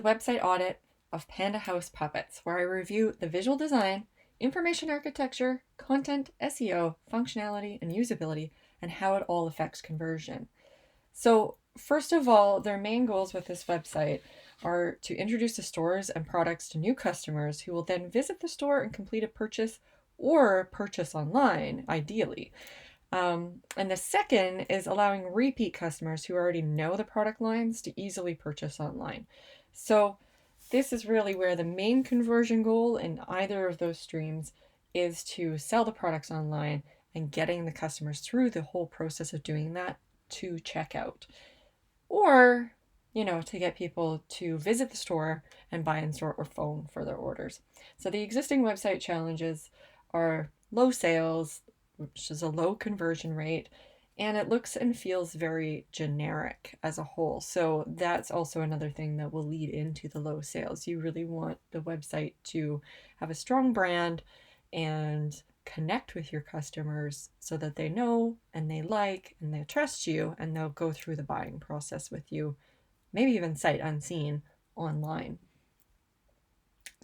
the website audit of Panda House Puppets, where I review the visual design, information architecture, content, SEO, functionality, and usability, and how it all affects conversion. So, first of all, their main goals with this website are to introduce the stores and products to new customers who will then visit the store and complete a purchase or purchase online, ideally. And the second is allowing repeat customers who already know the product lines to easily purchase online. So this is really where the main conversion goal in either of those streams is to sell the products online and getting the customers through the whole process of doing that to checkout. Or, to get people to visit the store and buy in store or phone for their orders. So the existing website challenges are low sales, which is a low conversion rate, and it looks and feels very generic as a whole. So that's also another thing that will lead into the low sales. You really want the website to have a strong brand and connect with your customers so that they know and they like and they trust you, and they'll go through the buying process with you, maybe even sight unseen online.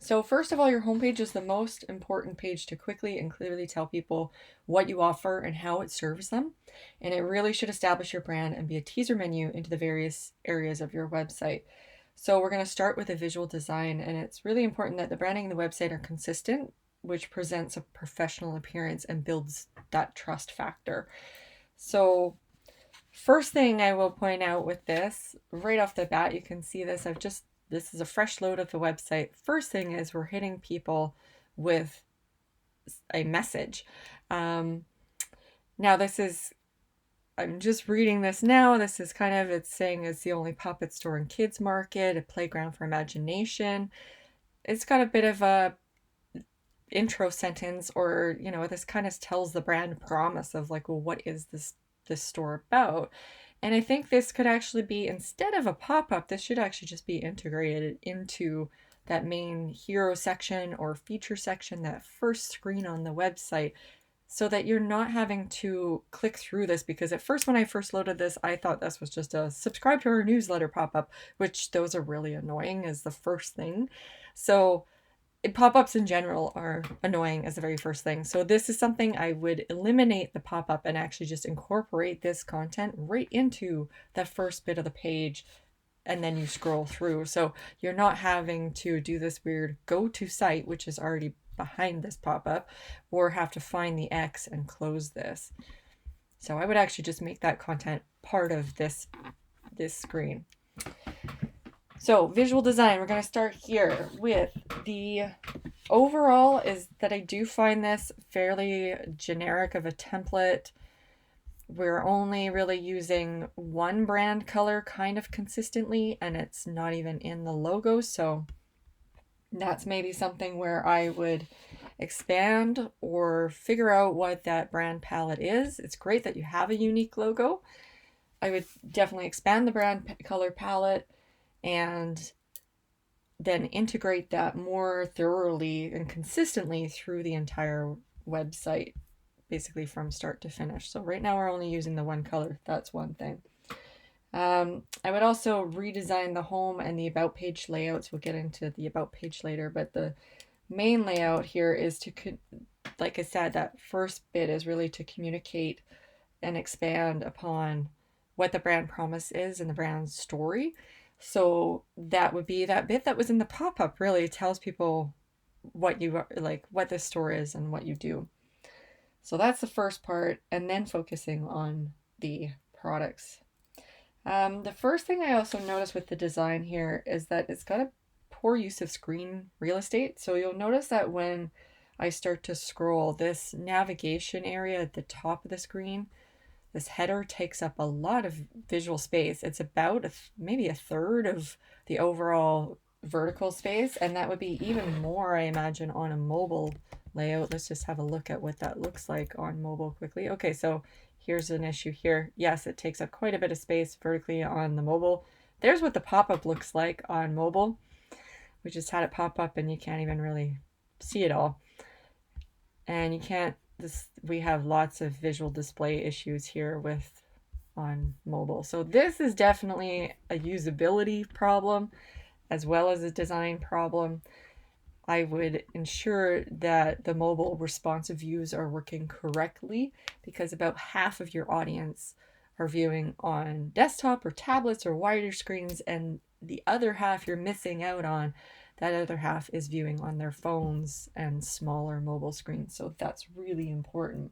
So first of all, your homepage is the most important page to quickly and clearly tell people what you offer and how it serves them. And it really should establish your brand and be a teaser menu into the various areas of your website. So we're going to start with a visual design, and it's really important that the branding and the website are consistent, which presents a professional appearance and builds that trust factor. So first thing I will point out with this, right off the bat, you can see this. This is a fresh load of the website. First thing is we're hitting people with a message. Now I'm just reading this now. This is it's saying it's the only puppet store and kids market, a playground for imagination. It's got a bit of a intro sentence, or, this kind of tells the brand promise of well, what is this store about? And I think this could actually be, instead of a pop-up, this should actually just be integrated into that main hero section or feature section, that first screen on the website, so that you're not having to click through this. Because at first, when I first loaded this, I thought this was just a subscribe to our newsletter pop-up, which those are really annoying as the first thing. So pop-ups in general are annoying as the very first thing. So this is something I would eliminate the pop-up and actually just incorporate this content right into the first bit of the page, and then you scroll through. So you're not having to do this weird go to site, which is already behind this pop-up, or have to find the X and close this. So I would actually just make that content part of this screen. So visual design, we're going to start here with the overall is that I do find this fairly generic of a template. We're only really using one brand color kind of consistently, and it's not even in the logo. So that's maybe something where I would expand or figure out what that brand palette is. It's great that you have a unique logo. I would definitely expand the brand color palette and then integrate that more thoroughly and consistently through the entire website, basically from start to finish. So right now we're only using the one color. That's one thing. I would also redesign the home and the about page layouts. We'll get into the about page later, but the main layout here is to, like I said, that first bit is really to communicate and expand upon what the brand promise is and the brand story. So that would be that bit that was in the pop-up, really tells people what you are, what this store is and what you do. So that's the first part, and then focusing on the products. The first thing I also noticed with the design here is that it's got a poor use of screen real estate. So you'll notice that when I start to scroll, this navigation area at the top of the screen, this header takes up a lot of visual space. It's about maybe a third of the overall vertical space, and that would be even more, I imagine, on a mobile layout. Let's just have a look at what that looks like on mobile quickly. Okay, so here's an issue here. Yes, it takes up quite a bit of space vertically on the mobile. There's what the pop-up looks like on mobile. We just had it pop up and you can't even really see it all. And you can't, we have lots of visual display issues here on mobile. So this is definitely a usability problem. as well as a design problem. I would ensure that the mobile responsive views are working correctly, because about half of your audience are viewing on desktop or tablets or wider screens, and the other half you're missing out on. That other half is viewing on their phones and smaller mobile screens. So that's really important.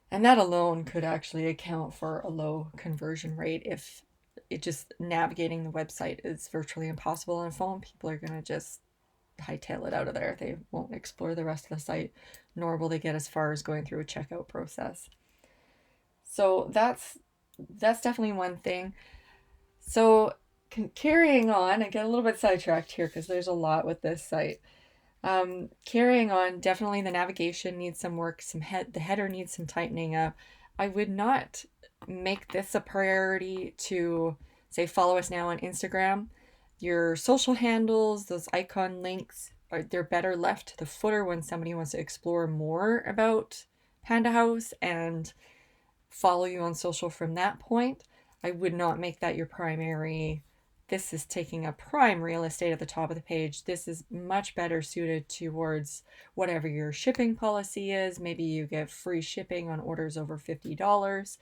And that alone could actually account for a low conversion rate. If it just navigating the website is virtually impossible on a phone, people are going to just hightail it out of there. They won't explore the rest of the site, nor will they get as far as going through a checkout process. So that's definitely one thing. So carrying on, I get a little bit sidetracked here because there's a lot with this site. Carrying on, definitely the navigation needs some work. The header needs some tightening up. I would not make this a priority to say follow us now on Instagram. Your social handles, those icon links, they're better left to the footer when somebody wants to explore more about Panda House and follow you on social from that point. I would not make that your primary. This is taking up prime real estate at the top of the page. This is much better suited towards whatever your shipping policy is. Maybe you get free shipping on orders over $50,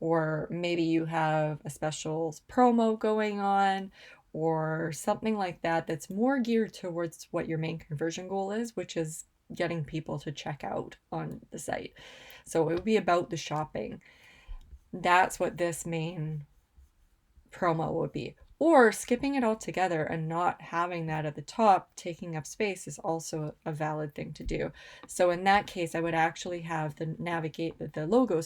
or maybe you have a special promo going on, or something like that that's more geared towards what your main conversion goal is, which is getting people to check out on the site. So it would be about the shopping. That's what this main promo would be. Or skipping it all together and not having that at the top taking up space is also a valid thing to do. So in that case, I would actually have the logo,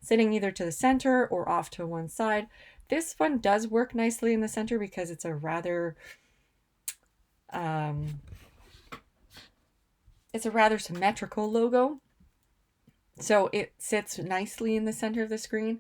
sitting either to the center or off to one side. This one does work nicely in the center because it's a rather symmetrical logo. So it sits nicely in the center of the screen.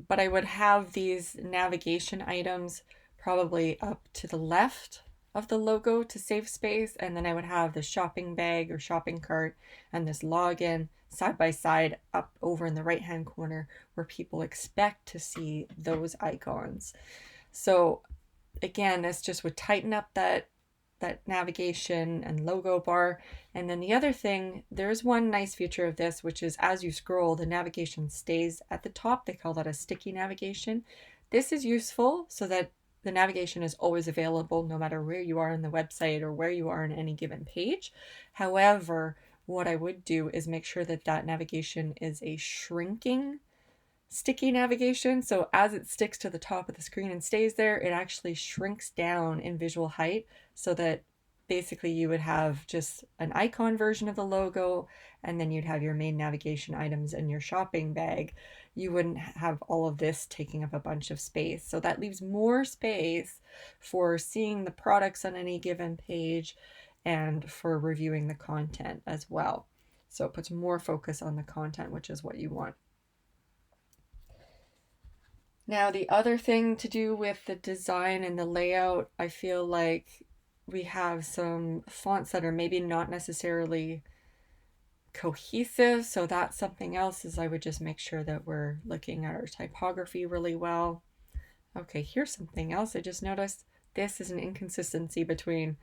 But I would have these navigation items probably up to the left of the logo to save space, and then I would have the shopping bag or shopping cart and this login side by side up over in the right hand corner where people expect to see those icons. So again, this just would tighten up that navigation and logo bar. And then the other thing, there's one nice feature of this, which is as you scroll, the navigation stays at the top. They call that a sticky navigation. This is useful so that the navigation is always available no matter where you are in the website or where you are on any given page. However, what I would do is make sure that that navigation is a shrinking sticky navigation. So as it sticks to the top of the screen and stays there, it actually shrinks down in visual height so that basically you would have just an icon version of the logo, and then you'd have your main navigation items and your shopping bag. You wouldn't have all of this taking up a bunch of space. So that leaves more space for seeing the products on any given page and for reviewing the content as well. So it puts more focus on the content, which is what you want. Now, the other thing to do with the design and the layout, I feel like we have some fonts that are maybe not necessarily cohesive. So that's something else, is I would just make sure that we're looking at our typography really well. Okay, here's something else I just noticed. This is an inconsistency between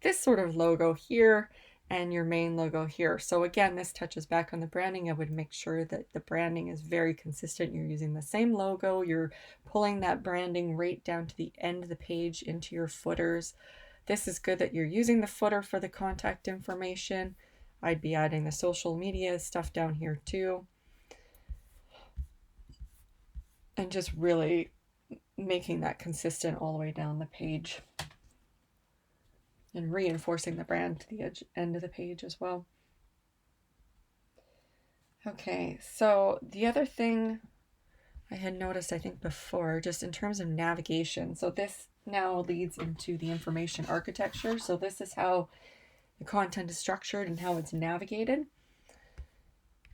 this sort of logo here and your main logo here. So again, this touches back on the branding. I would make sure that the branding is very consistent. You're using the same logo. You're pulling that branding right down to the end of the page into your footers. This is good that you're using the footer for the contact information. I'd be adding the social media stuff down here too. And just really making that consistent all the way down the page. And reinforcing the brand to the end of the page as well. Okay, so the other thing I had noticed, I think before, just in terms of navigation. So this now leads into the information architecture. So this is how the content is structured and how it's navigated.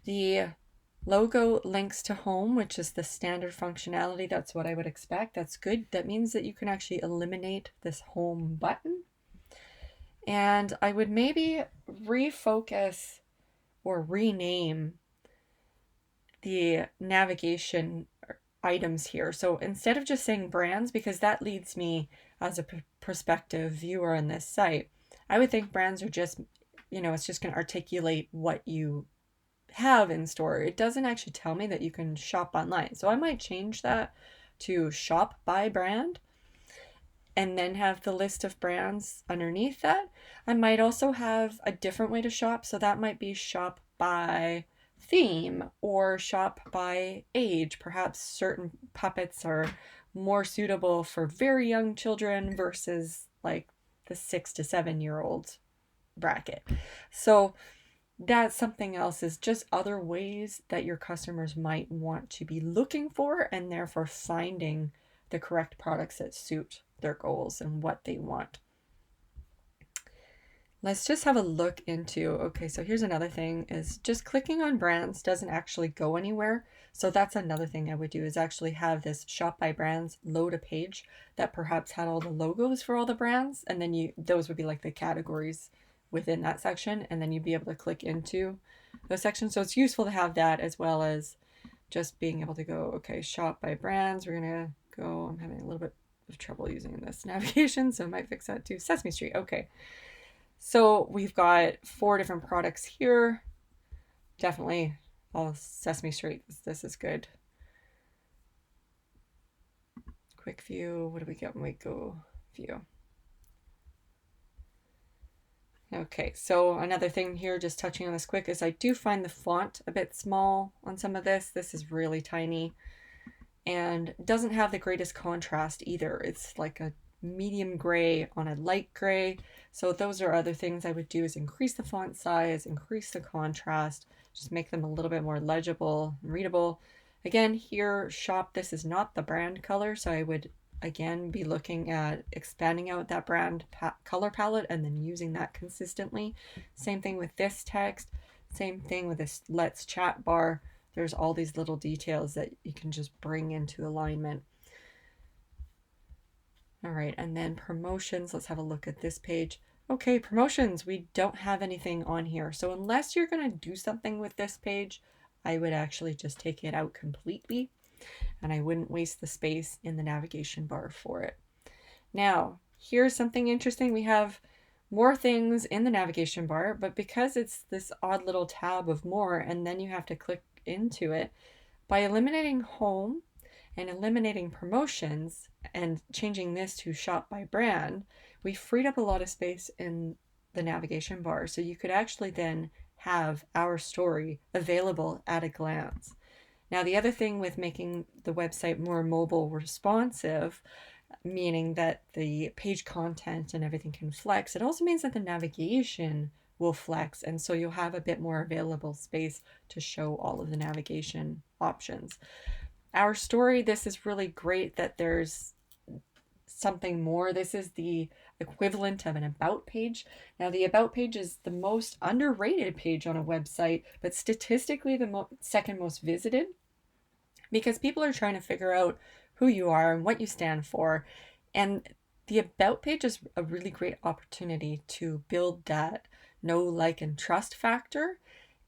The logo links to home, which is the standard functionality. That's what I would expect. That's good. That means that you can actually eliminate this home button. And I would maybe refocus or rename the navigation items here. So instead of just saying brands, because that leads me as a prospective viewer on this site, I would think brands are just, it's just going to articulate what you have in store. It doesn't actually tell me that you can shop online. So I might change that to shop by brand and then have the list of brands underneath that. I might also have a different way to shop. So that might be shop by theme or shop by age. Perhaps certain puppets are more suitable for very young children versus like the 6 to 7 year old bracket. So that's something else, is just other ways that your customers might want to be looking for and therefore finding the correct products that suit their goals and what they want. Let's just have a look into, okay, so here's another thing, is just clicking on brands doesn't actually go anywhere. So that's another thing I would do, is actually have this shop by brands load a page that perhaps had all the logos for all the brands, and then those would be like the categories within that section, and then you'd be able to click into those sections. So it's useful to have that, as well as just being able to go, okay, shop by brands. We're gonna go, I'm having a little bit of trouble using this navigation, so I might fix that to Sesame Street. Okay, so we've got 4 different products here. Definitely all Sesame Street. This is good. Quick view. What do we get when we go view? Okay, so another thing here, just touching on this quick, is I do find the font a bit small on some of this. This is really tiny and doesn't have the greatest contrast either. It's like a medium gray on a light gray. So those are other things I would do, is increase the font size, increase the contrast, just make them a little bit more legible and readable. Again, here, shop, this is not the brand color, so I would again be looking at expanding out that brand color palette and then using that consistently. Same thing with this text, same thing with this let's chat bar. There's all these little details that you can just bring into alignment. All right, and then promotions, let's have a look at this page. Okay, promotions, we don't have anything on here. So unless you're going to do something with this page, I would actually just take it out completely, and I wouldn't waste the space in the navigation bar for it. Now, here's something interesting. We have more things in the navigation bar, but because it's this odd little tab of more, and then you have to click into it, by eliminating home and eliminating promotions and changing this to shop by brand, we freed up a lot of space in the navigation bar. So you could actually then have our story available at a glance. Now, the other thing with making the website more mobile responsive, meaning that the page content and everything can flex, it also means that the navigation will flex, and so you'll have a bit more available space to show all of the navigation options. Our story, this is really great that there's something more. This is the equivalent of an about page. Now, the about page is the most underrated page on a website, but statistically the second most visited, because people are trying to figure out who you are and what you stand for. And the about page is a really great opportunity to build that know, like, and trust factor.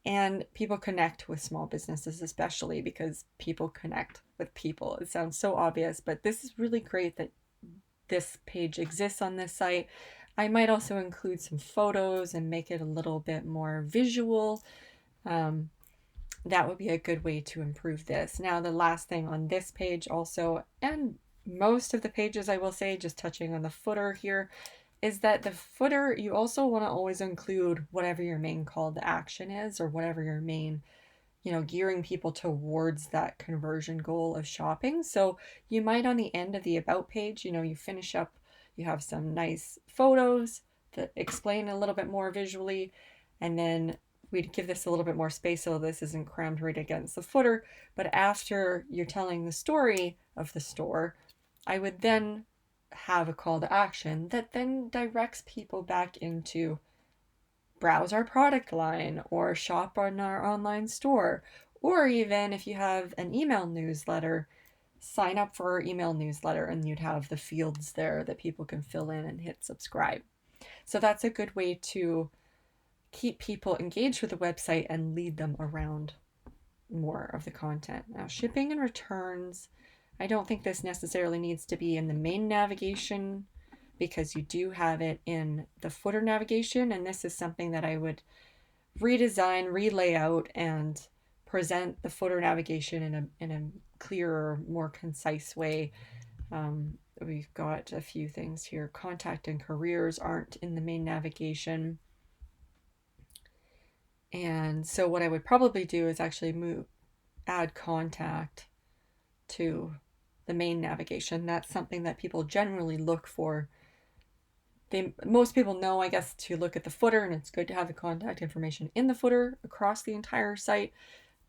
And people connect with small businesses, especially because people connect with people. It sounds so obvious, but this is really great that this page exists on this site. I might also include some photos and make it a little bit more visual. That would be a good way to improve this. Now, the last thing on this page also, and most of the pages, I will say, just touching on the footer here, is that the footer, you also want to always include whatever your main call to action is, or whatever your main, gearing people towards that conversion goal of shopping. So you might, on the end of the about page, you finish up, you have some nice photos that explain a little bit more visually, and then we'd give this a little bit more space so this isn't crammed right against the footer. But after you're telling the story of the store, I would then have a call to action that then directs people back into browse our product line or shop on our online store, or even if you have an email newsletter, sign up for our email newsletter, and you'd have the fields there that people can fill in and hit subscribe. So that's a good way to keep people engaged with the website and lead them around more of the content. Now, shipping and returns, I don't think this necessarily needs to be in the main navigation because you do have it in the footer navigation, and this is something that I would redesign, relay out, and present the footer navigation in a clearer, more concise way. We've got a few things here. Contact and careers aren't in the main navigation. And so what I would probably do is actually add contact to the main navigation. That's something that people generally look for. Most people know, I guess, to look at the footer, and it's good to have the contact information in the footer across the entire site.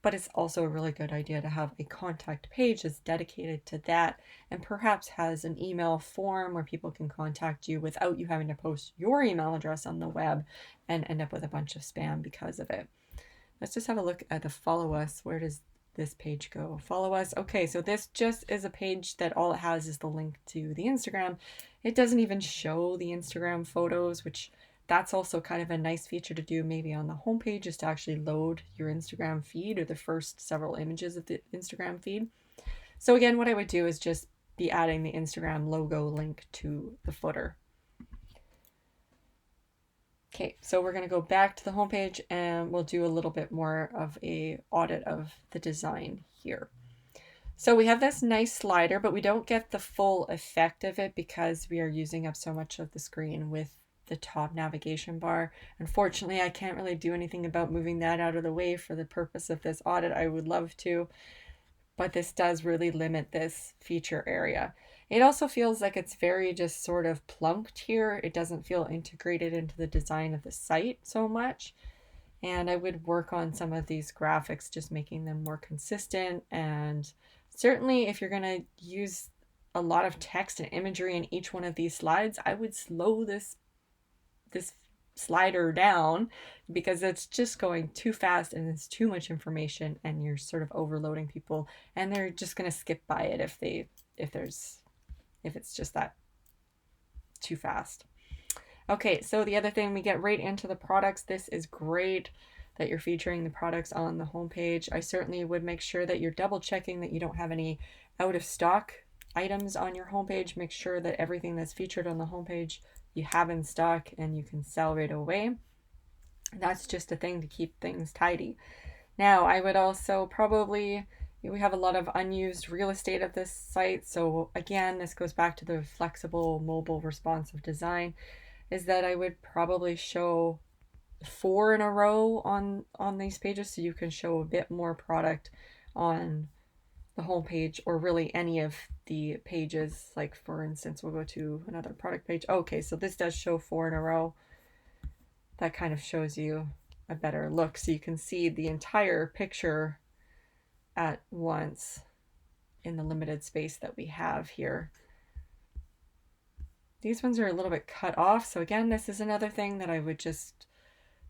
But it's also a really good idea to have a contact page that's dedicated to that and perhaps has an email form where people can contact you without you having to post your email address on the web and end up with a bunch of spam because of it. Let's just have a look at the follow us. Where does this page go? Follow us. Okay, so this just is a page that all it has is the link to the Instagram. It doesn't even show the Instagram photos, which that's also kind of a nice feature to do maybe on the homepage, is to actually load your Instagram feed or the first several images of the Instagram feed. So again, what I would do is just be adding the Instagram logo link to the footer. Okay, so we're going to go back to the homepage and we'll do a little bit more of a audit of the design here. So we have this nice slider, but we don't get the full effect of it because we are using up so much of the screen with the top navigation bar. Unfortunately, I can't really do anything about moving that out of the way for the purpose of this audit. I would love to, but this does really limit this feature area. It also feels like it's very just sort of plunked here. It doesn't feel integrated into the design of the site so much. And I would work on some of these graphics, just making them more consistent. And certainly if you're going to use a lot of text and imagery in each one of these slides, I would slow this slider down because it's just going too fast and it's too much information and you're sort of overloading people and they're just going to skip by it if it's just that too fast. Okay, so the other thing, we get right into the products. This is great that you're featuring the products on the homepage. I certainly would make sure that you're double checking that you don't have any out of stock items on your homepage. Make sure that everything that's featured on the homepage you have in stock and you can sell right away. That's just a thing to keep things tidy. Now, I would also probably, we have a lot of unused real estate of this site. So again, this goes back to the flexible, mobile, responsive design, is that I would probably show 4 in a row on these pages so you can show a bit more product on the homepage or really any of the pages. Like for instance, we'll go to another product page. Okay, so this does show 4 in a row. That kind of shows you a better look so you can see the entire picture at once in the limited space that we have here. These ones are a little bit cut off, so again, this is another thing that I would just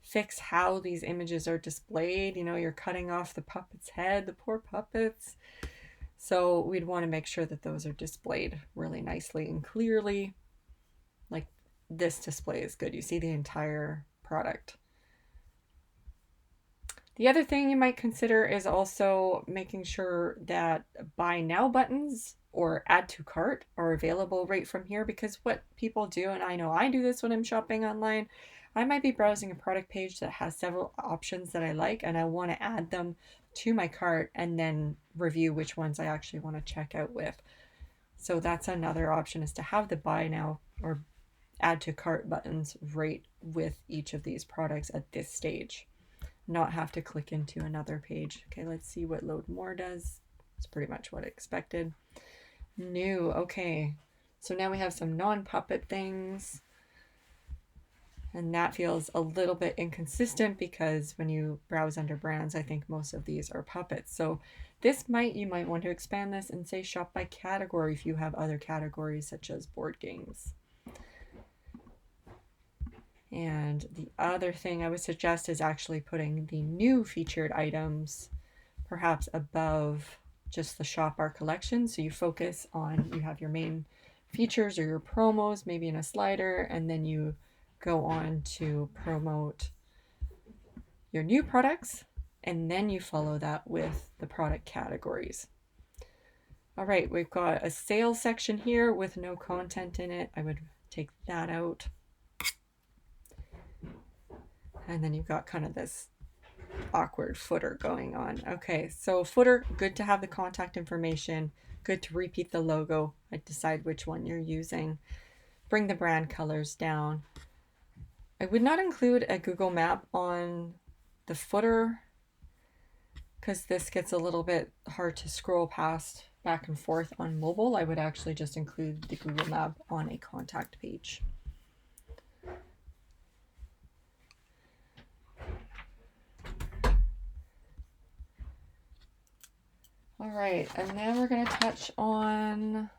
fix how these images are displayed. You know, you're cutting off the puppet's head, the poor puppets. So we'd want to make sure that those are displayed really nicely and clearly. Like this display is good. You see the entire product. The other thing you might consider is also making sure that buy now buttons or add to cart are available right from here, because what people do, and I know I do this when I'm shopping online, I might be browsing a product page that has several options that I like and I want to add them to my cart and then review which ones I actually want to check out with. So that's another option, is to have the buy now or add to cart buttons right with each of these products at this stage, not have to click into another page. Okay, let's see what load more does. It's pretty much what I expected. New. Okay, so now we have some non-puppet things, and that feels a little bit inconsistent because when you browse under brands, I think most of these are puppets. So this you might want to expand this and say shop by category if you have other categories such as board games. And the other thing I would suggest is actually putting the new featured items perhaps above just the shop our collection. So you focus on, you have your main features or your promos, maybe in a slider, and then you go on to promote your new products, and then you follow that with the product categories. All right, we've got a sales section here with no content in it. I would take that out. And then you've got kind of this awkward footer going on. Okay, so footer, good to have the contact information, good to repeat the logo. I decide which one you're using. Bring the brand colors down. I would not include a Google map on the footer because this gets a little bit hard to scroll past back and forth on mobile. I would actually just include the Google map on a contact page. All right, and then we're going to touch on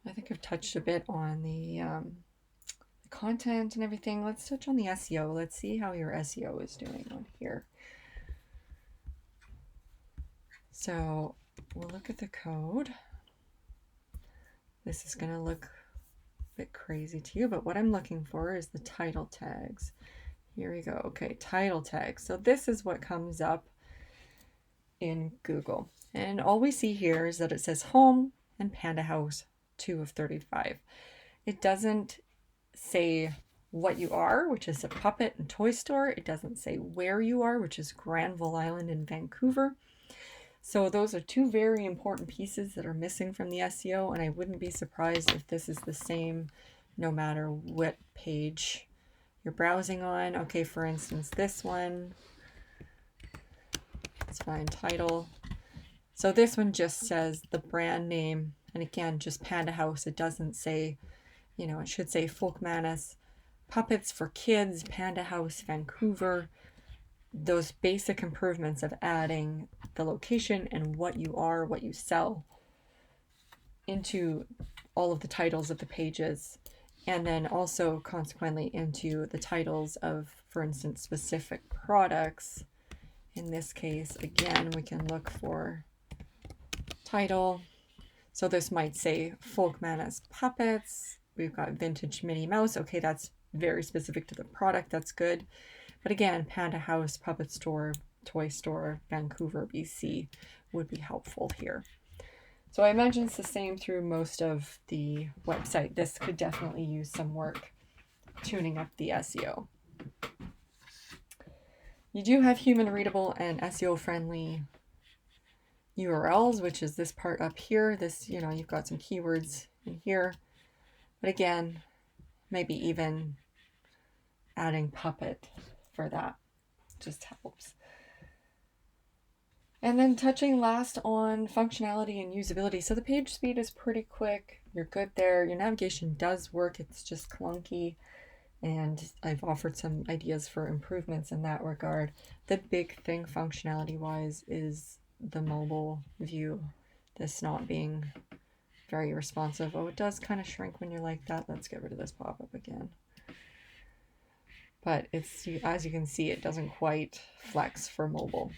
I think I've touched a bit on the content and everything. Let's touch on the SEO. Let's see how your SEO is doing on here. So we'll look at the code. This is going to look a bit crazy to you, but what I'm looking for is the title tags. Here we go. Okay, title tags. So this is what comes up in Google. And all we see here is that it says home and Panda House 2 of 35. It doesn't say what you are, which is a puppet and toy store. It doesn't say where you are, which is Granville Island in Vancouver. So those are two very important pieces that are missing from the SEO, and I wouldn't be surprised if this is the same no matter what page you're browsing on. Okay, for instance, this one, let's find title. So this one just says the brand name, and again, just Panda House. It doesn't say, you know, it should say Folk Manus, Puppets for Kids, Panda House, Vancouver. Those basic improvements of adding the location and what you are, what you sell into all of the titles of the pages, and then also consequently into the titles of, for instance, specific products. In this case, again, we can look for title. So this might say Folk Manus Puppets. We've got Vintage Minnie Mouse. Okay, that's very specific to the product. That's good. But again, Panda House, Puppet Store, Toy Store, Vancouver, BC would be helpful here. So I imagine it's the same through most of the website. This could definitely use some work tuning up the SEO. You do have human readable and SEO friendly URLs, which is this part up here. This, you know, you've got some keywords in here. But again, maybe even adding puppet for that just helps. And then touching last on functionality and usability. So the page speed is pretty quick. You're good there. Your navigation does work. It's just clunky. And I've offered some ideas for improvements in that regard. The big thing functionality wise is the mobile view. This not being very responsive. Oh, it does kind of shrink when you're like that. Let's get rid of this pop-up again. But it's, as you can see, it doesn't quite flex for mobile.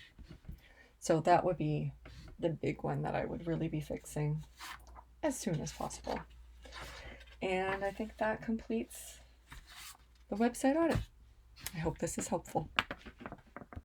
So that would be the big one that I would really be fixing as soon as possible. And I think that completes the website audit. I hope this is helpful.